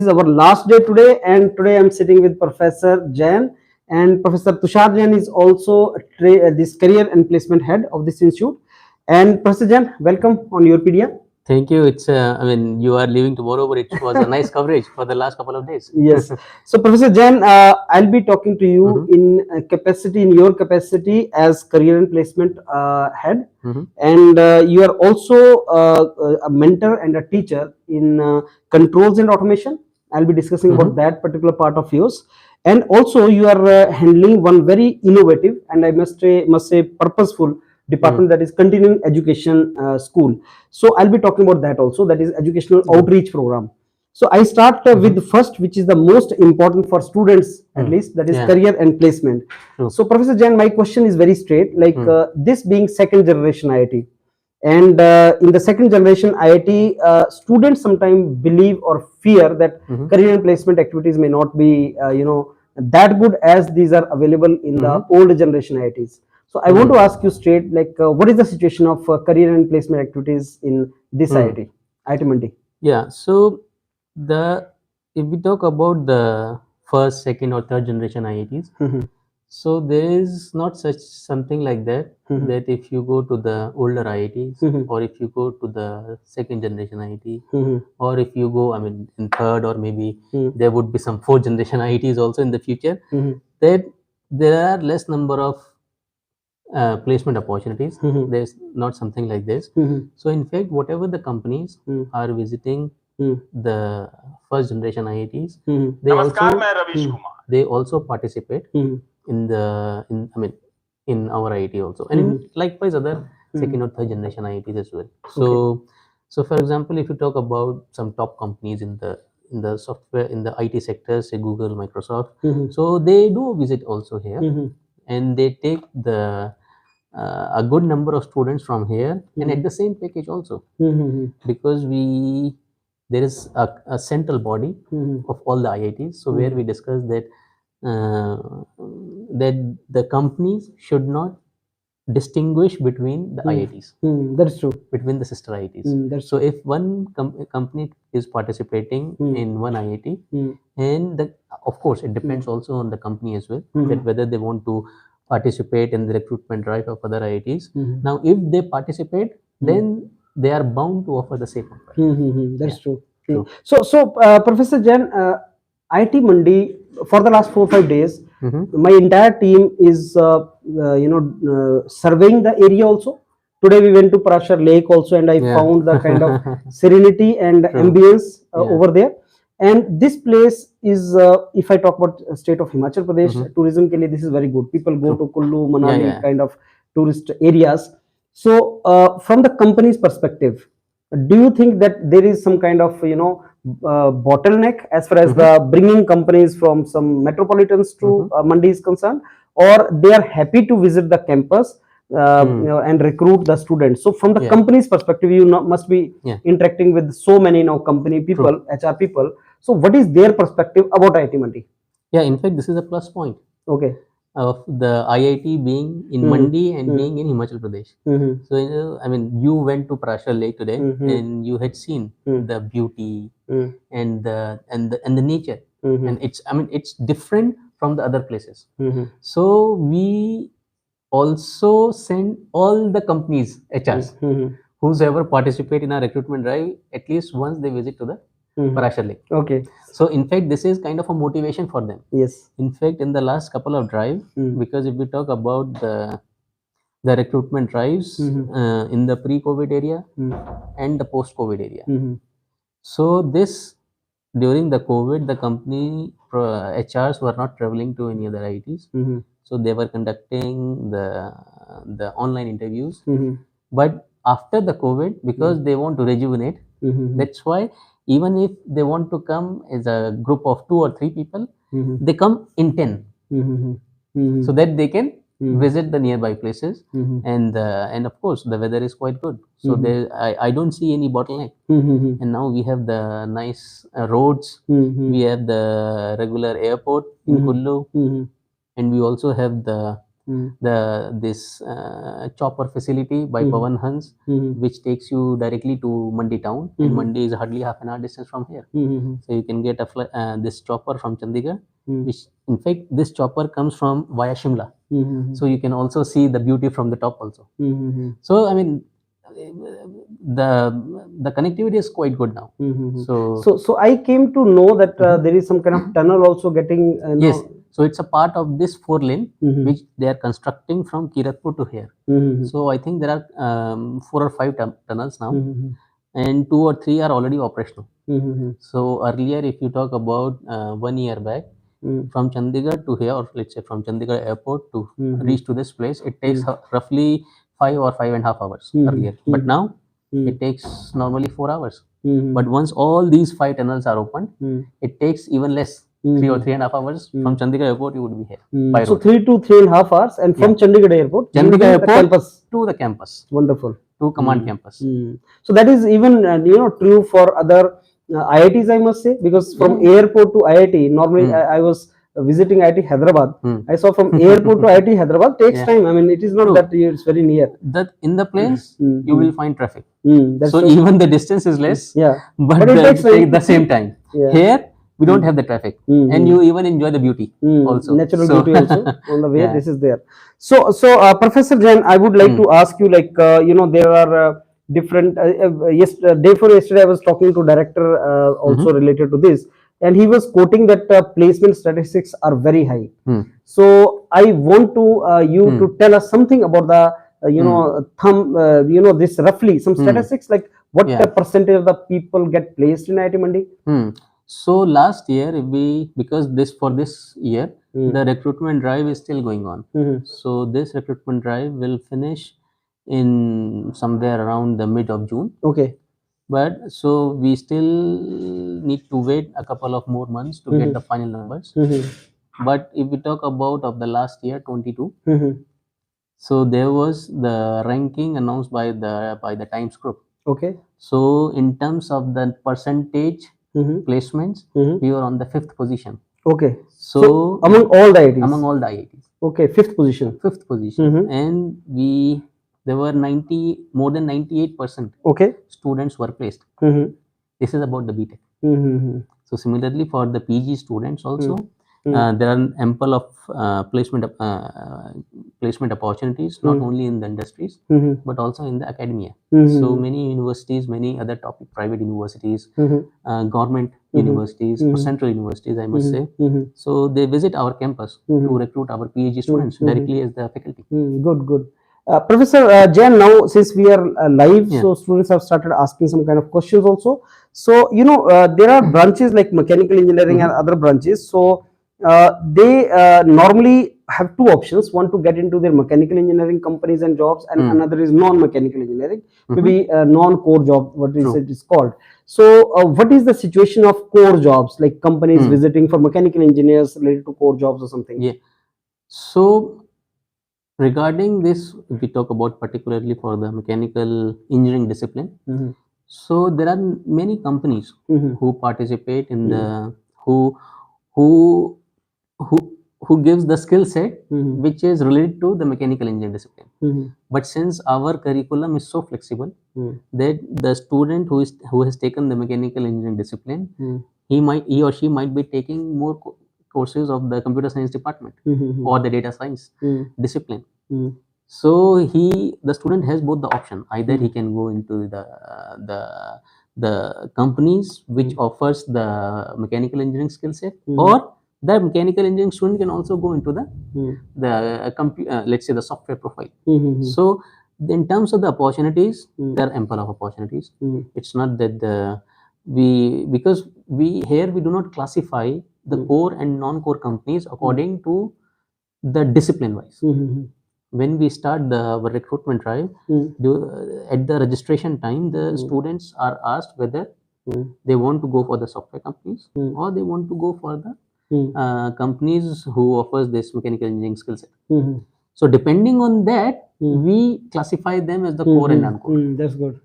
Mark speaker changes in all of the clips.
Speaker 1: This is our last day today, and today I'm sitting with Professor Jain, and Professor Tushar Jain is also this career and placement head of this institute. And Professor Jain, welcome on YourPedia.
Speaker 2: Thank you. It's, I mean, you are leaving tomorrow, but it was a nice coverage for the last couple of days.
Speaker 1: Yes. So, Professor Jain, I'll be talking to you in your capacity as career and placement head, and you are also a mentor and a teacher in controls and automation. I'll be discussing about that particular part of yours, and also you are handling one very innovative and I must say purposeful department, that is continuing education school. So I'll be talking about that also. That is educational outreach program. So I start with the first, which is the most important for students, at least, that is career and placement. So Professor Jain, my question is very straight. Like this being second generation IIT, and in the second generation IIT, students sometimes believe or fear that career and placement activities may not be, that good as these are available in the old generation IITs. So I want to ask you straight, like, what is the situation of career and placement activities in this IIT, IIT Mandi?
Speaker 2: Yeah. So if we talk about the first, second, or third generation IITs, so there is not such something like that. That if you go to the older IITs, or if you go to the second generation IIT, or if you go, I mean, in third, or maybe there would be some fourth generation IITs also in the future, that there are less number of placement opportunities. There's not something like this. So in fact, whatever the companies are visiting the first generation IITs, they also participate in our IIT also, and likewise other second or third generation IITs as well. So for example, if you talk about some top companies in the software, in the IT sector, say Google, Microsoft, so they do visit also here, and they take a good number of students from here, and at the same package also, because there is a central body of all the IITs, so where we discuss that that the companies should not distinguish between the IITs.
Speaker 1: That's true.
Speaker 2: Between the sister IITs. So if one company is participating in one IIT, and of course it depends also on the company as well, that whether they want to participate in the recruitment drive of other IITs. Now, if they participate, then they are bound to offer the same offer.
Speaker 1: That's true. So Professor Jain, IIT Mandi, for the last 4 or 5 days, my entire team is surveying the area also. Today we went to Parashar Lake also, and I found the kind of serenity and ambience over there. And this place is, if I talk about state of Himachal Pradesh, tourism ke liye, this is very good. People go to Kullu, Manali, kind of tourist areas. So from the company's perspective, do you think that there is some kind of bottleneck as far as the bringing companies from some metropolitans to Mandi is concerned, or they are happy to visit the campus and recruit the students? So from the company's perspective, you must be interacting with so many company people, HR people. So what is their perspective about IIT Mandi?
Speaker 2: Yeah, in fact, this is a plus point.
Speaker 1: Okay.
Speaker 2: Of the IIT being in Mandi and being in Himachal Pradesh. So I mean, you went to Parashar Lake today, and you had seen the beauty and the nature, and it's different from the other places. So we also send all the companies HRs who's ever participate in our recruitment drive, at least once they visit to the Parashar Lake.
Speaker 1: Okay.
Speaker 2: So in fact, this is kind of a motivation for them.
Speaker 1: Yes.
Speaker 2: In fact, in the last couple of drive, because if we talk about the recruitment drives in the pre-COVID area and the post-COVID area. So this, during the COVID, the company HRs were not traveling to any other IITs. So they were conducting the online interviews. But after the COVID, because they want to rejuvenate, that's why even if they want to come as a group of 2 or 3 people, they come in 10, so that they can visit the nearby places, and of course the weather is quite good, so I don't see any bottleneck. And now we have the nice roads, we have the regular airport in Kullu, and we also have the this chopper facility by Pawan Hans, which takes you directly to Mandi town, and Mandi is hardly half an hour distance from here. So you can get this chopper from Chandigarh, which in fact this chopper comes from via Shimla. So you can also see the beauty from the top also. So I mean, the connectivity is quite good now.
Speaker 1: So I came to know that there is some kind of tunnel also getting.
Speaker 2: Yes. So it's a part of this 4-lane which they are constructing from Kiratpur to here. So I think there are 4 or 5 tunnels now, and 2 or 3 are already operational. So earlier, if you talk about 1 year back, from Chandigarh to here, or let's say from Chandigarh airport to reach to this place, it takes roughly 5 or 5.5 hours earlier. But now it takes normally 4 hours. But once all these 5 tunnels are opened, it takes even less. 3 or 3.5 hours from Chandigarh airport, you would be here. By
Speaker 1: So
Speaker 2: road.
Speaker 1: 3 to 3.5 hours, and from Chandigarh airport,
Speaker 2: Chandigarh airport
Speaker 1: campus.
Speaker 2: to the campus.
Speaker 1: Wonderful.
Speaker 2: To command campus.
Speaker 1: So that is even true for other IITs, I must say, because from airport to IIT, normally I was visiting IIT Hyderabad. I saw from airport to IIT Hyderabad takes time. I mean, it is not that it's very near.
Speaker 2: That in the planes, you will find traffic.
Speaker 1: So
Speaker 2: even the distance is less, but
Speaker 1: it takes
Speaker 2: the same time. Here, we don't have the traffic, and you even enjoy the beauty also.
Speaker 1: Natural beauty also on the way. This is there. So Professor Jain, I would like to ask you, like, there are different. Day before yesterday, I was talking to director also related to this, and he was quoting that placement statistics are very high. So I want to you to tell us something about the this roughly some statistics, like what percentage of the people get placed in IIT Mandi.
Speaker 2: So last year, because this year, the recruitment drive is still going on. So this recruitment drive will finish in somewhere around the mid of June.
Speaker 1: Okay.
Speaker 2: But so we still need to wait a couple of more months to get the final numbers. But if we talk about of the last year, 22, so there was the ranking announced by the Times Group.
Speaker 1: Okay.
Speaker 2: So in terms of the percentage placements, we were on the 5th position.
Speaker 1: Okay.
Speaker 2: So
Speaker 1: among all the IITs.
Speaker 2: Among all the IITs.
Speaker 1: Okay, 5th position.
Speaker 2: 5th position, and there were more than 98%.
Speaker 1: Okay.
Speaker 2: Students were placed. This is about the BTech. So similarly for the PG students also, there are ample of placement opportunities, not only in the industries but also in the academia. So many universities, many other top private universities, government universities, central universities, I must say. So they visit our campus to recruit our PhD students directly as the faculty.
Speaker 1: Good. Professor Jain, now since we are live, so students have started asking some kind of questions also. So there are branches like mechanical engineering and other branches. So they normally have 2 options: one to get into their mechanical engineering companies and jobs, and another is non-mechanical engineering, maybe non-core job, what is it is called. So what is the situation of core jobs, like companies visiting for mechanical engineers related to core jobs or something?
Speaker 2: So regarding this, if we talk about particularly for the mechanical engineering discipline, so there are many companies who participate in the who gives the skill set which is related to the mechanical engineering discipline. But since our curriculum is so flexible that the student who has taken the mechanical engineering discipline, he or she might be taking more courses of the computer science department or the data science discipline. So the student has both the option. Either he can go into the companies which offers the mechanical engineering skill set, or the mechanical engineering student can also go into let's say the software profile. So in terms of the opportunities, there are ample of opportunities. It's not that because we do not classify the core and non-core companies according to the discipline wise. When we start our recruitment drive, at the registration time, the students are asked whether they want to go for the software companies or they want to go for the companies who offers this mechanical engineering skill set. So depending on that, we classify them as the core and non-core.
Speaker 1: That's good.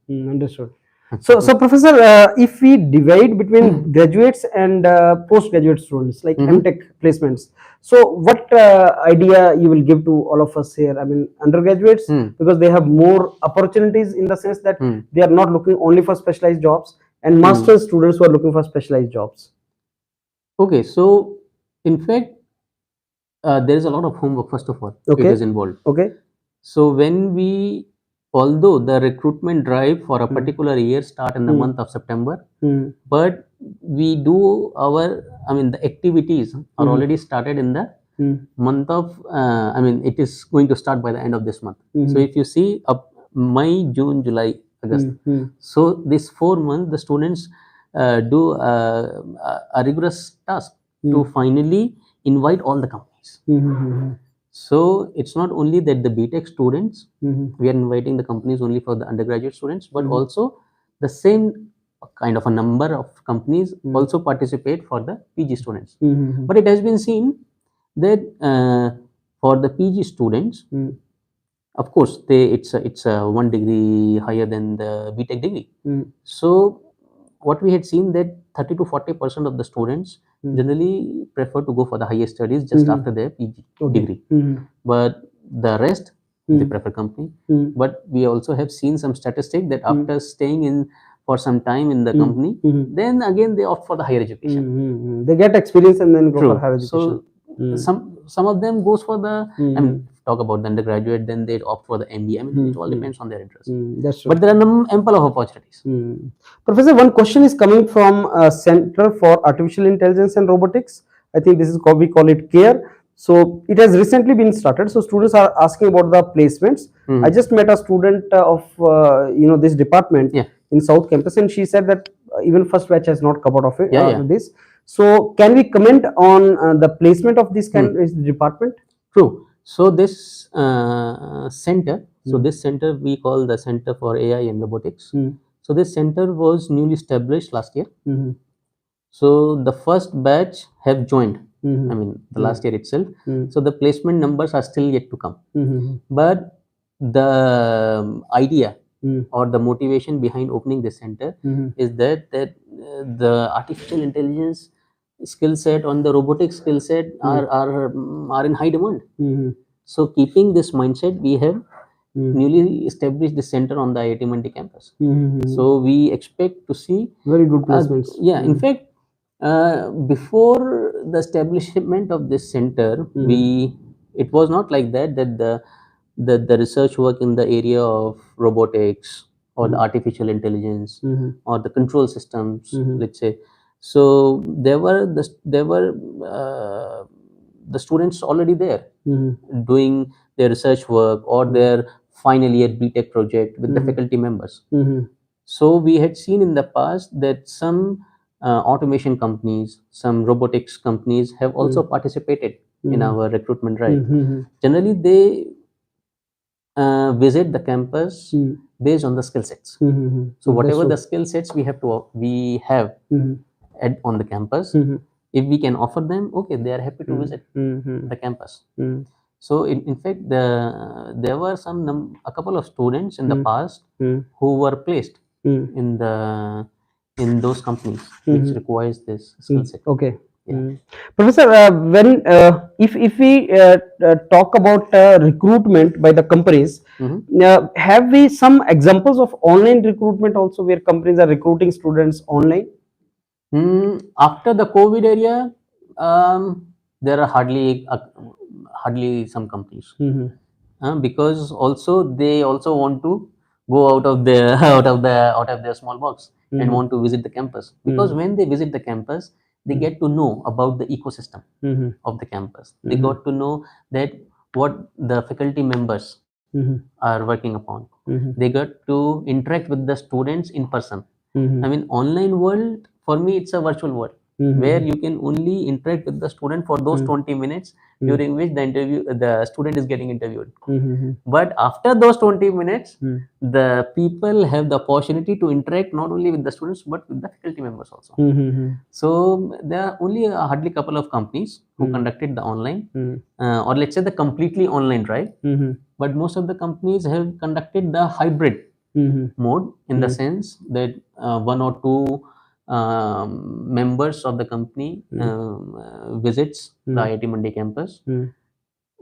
Speaker 1: Understood. So Professor, if we divide between graduates and postgraduate students, like MTech placements, so what idea you will give to all of us here? I mean, undergraduates, because they have more opportunities in the sense that they are not looking only for specialized jobs, and master's students who are looking for specialized jobs.
Speaker 2: Okay, so in fact, there is a lot of homework, first of all, it is involved.
Speaker 1: Okay.
Speaker 2: So when we, although the recruitment drive for a particular year start in the month of September, but we do our, I mean, the activities are already started in the month of, I mean, it is going to start by the end of this month. So if you see up May, June, July, August, so this 4 months, the students do a rigorous task to finally invite all the companies. So it's not only that the BTech students, we are inviting the companies only for the undergraduate students, but also the same kind of a number of companies also participate for the PG students. But it has been seen that for the PG students, of course, it's a 1 degree higher than the BTech degree. So what we had seen that 30 to 40% of the students generally prefer to go for the higher studies just after their PG degree. But the rest, they prefer company. But we also have seen some statistic that after staying in for some time in the company, then again they opt for the higher education.
Speaker 1: They get experience and then go for higher education.
Speaker 2: So some of them goes for the, I mean, talk about the undergraduate, then they opt for the MBA. I mean, it all depends on their interest.
Speaker 1: That's true.
Speaker 2: But there are ample of opportunities.
Speaker 1: Professor, one question is coming from Center for Artificial Intelligence and Robotics. I think this is called, we call it CARE. So it has recently been started. So students are asking about the placements. I just met a student of this department in South Campus, and she said that even first batch has not covered of it. This. So can we comment on the placement of this kind of department?
Speaker 2: True. So this center, this center we call the Center for AI and Robotics. So this center was newly established last year. So the first batch have joined. I mean, the last year itself. So the placement numbers are still yet to come. But the idea or the motivation behind opening this center is that the artificial intelligence skill set on the robotic skill set are in high demand. So keeping this mindset, we have newly established the center on the IIT Mandi campus. So we expect to see
Speaker 1: very good placements.
Speaker 2: In fact, before the establishment of this center, it was not like that the research work in the area of robotics or the artificial intelligence or the control systems, let's say. So there were the students already there doing their research work or their final year BTech project with the faculty members. So we had seen in the past that some automation companies, some robotics companies have also participated in our recruitment drive. Generally, they visit the campus based on the skill sets. So whatever the skill sets we have on the campus, if we can offer them, okay, they are happy to visit the campus. So in fact, there were a couple of students in the past who were placed in those companies which requires this skill set.
Speaker 1: Okay. Professor, when if we talk about recruitment by the companies, have we some examples of online recruitment also where companies are recruiting students online?
Speaker 2: After the COVID area, there are hardly some companies because also they also want to go out of their small box and want to visit the campus, because when they visit the campus, they get to know about the ecosystem of the campus. They got to know that what the faculty members are working upon. They got to interact with the students in person. I mean, online world, for me, it's a virtual world where you can only interact with the student for those 20 minutes during which the student is getting interviewed. But after those 20 minutes, the people have the opportunity to interact not only with the students but with the faculty members also. So there are only hardly couple of companies who conducted the online or let's say the completely online drive. But most of the companies have conducted the hybrid mode, in the sense that one or two members of the company visits the IIT Mandi campus,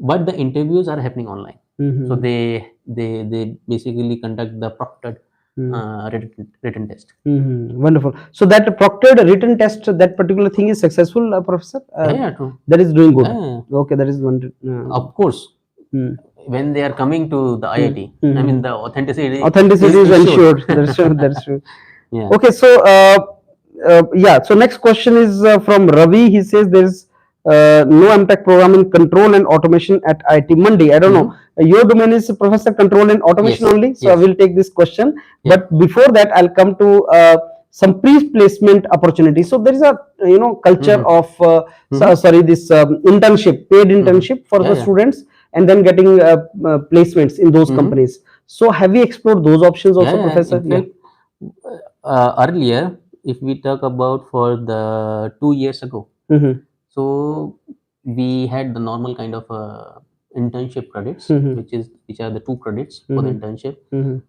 Speaker 2: but the interviews are happening online. So they basically conduct the proctored written test.
Speaker 1: Wonderful. So that proctored written test, that particular thing is successful, Professor?
Speaker 2: Yeah, true.
Speaker 1: That is doing good.
Speaker 2: Yeah.
Speaker 1: Okay, that is one.
Speaker 2: Of course, when they are coming to the IIT, I mean, the authenticity
Speaker 1: Authenticity is ensured. That's true. That's true.
Speaker 2: Yeah.
Speaker 1: Okay, so yeah. So next question is from Ravi. He says there is no MTech program in control and automation at IIT Mandi. I don't know. Your domain is Professor Control and Automation
Speaker 2: Yes,
Speaker 1: only. So
Speaker 2: yes.
Speaker 1: I will take this question.
Speaker 2: Yeah.
Speaker 1: But before that, I'll come to some pre-placement opportunities. So there is a culture of sorry, this internship, paid internship for the students, and then getting placements in those companies. So have we explored those options also, Professor?
Speaker 2: In fact, earlier, if we talk about for the 2 years ago, so we had the normal kind of internship credits, which are the 2 credits for the internship.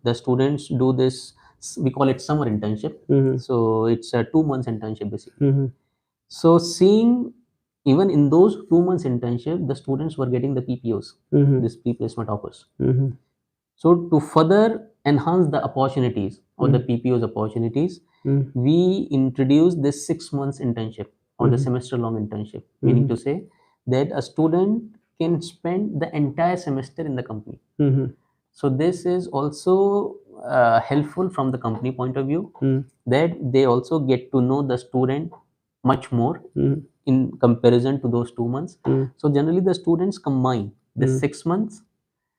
Speaker 2: The students do this, we call it summer internship. So it's a 2 months internship basically. So seeing even in those 2 months internship, the students were getting the PPOs, this pre-placement offers. So to further enhance the opportunities or the PPOs opportunities, we introduced this 6 months internship or the semester long internship, meaning to say that a student can spend the entire semester in the company. So this is also helpful from the company point of view, that they also get to know the student much more in comparison to those 2 months. So generally the students combine the 6 months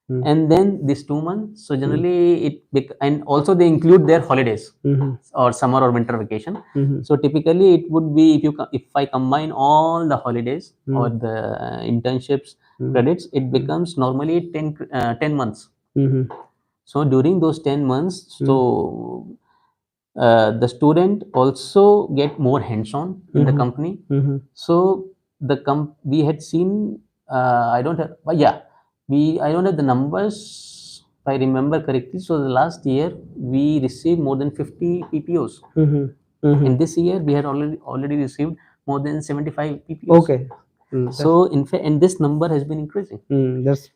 Speaker 2: and then these 2 months. So generally and also they include their holidays or summer or winter vacation. So typically it would be, if I combine all the holidays or the internships credits, it becomes normally 10 months. So during those 10 months, so the student also get more hands-on in the company. So we had seen, I don't have, I don't have the numbers, if I remember correctly. So the last year we received more than 50 PPOs. And this year we had already received more than 75 PPOs.
Speaker 1: Okay.
Speaker 2: So in fact, and this number has been increasing.
Speaker 1: That's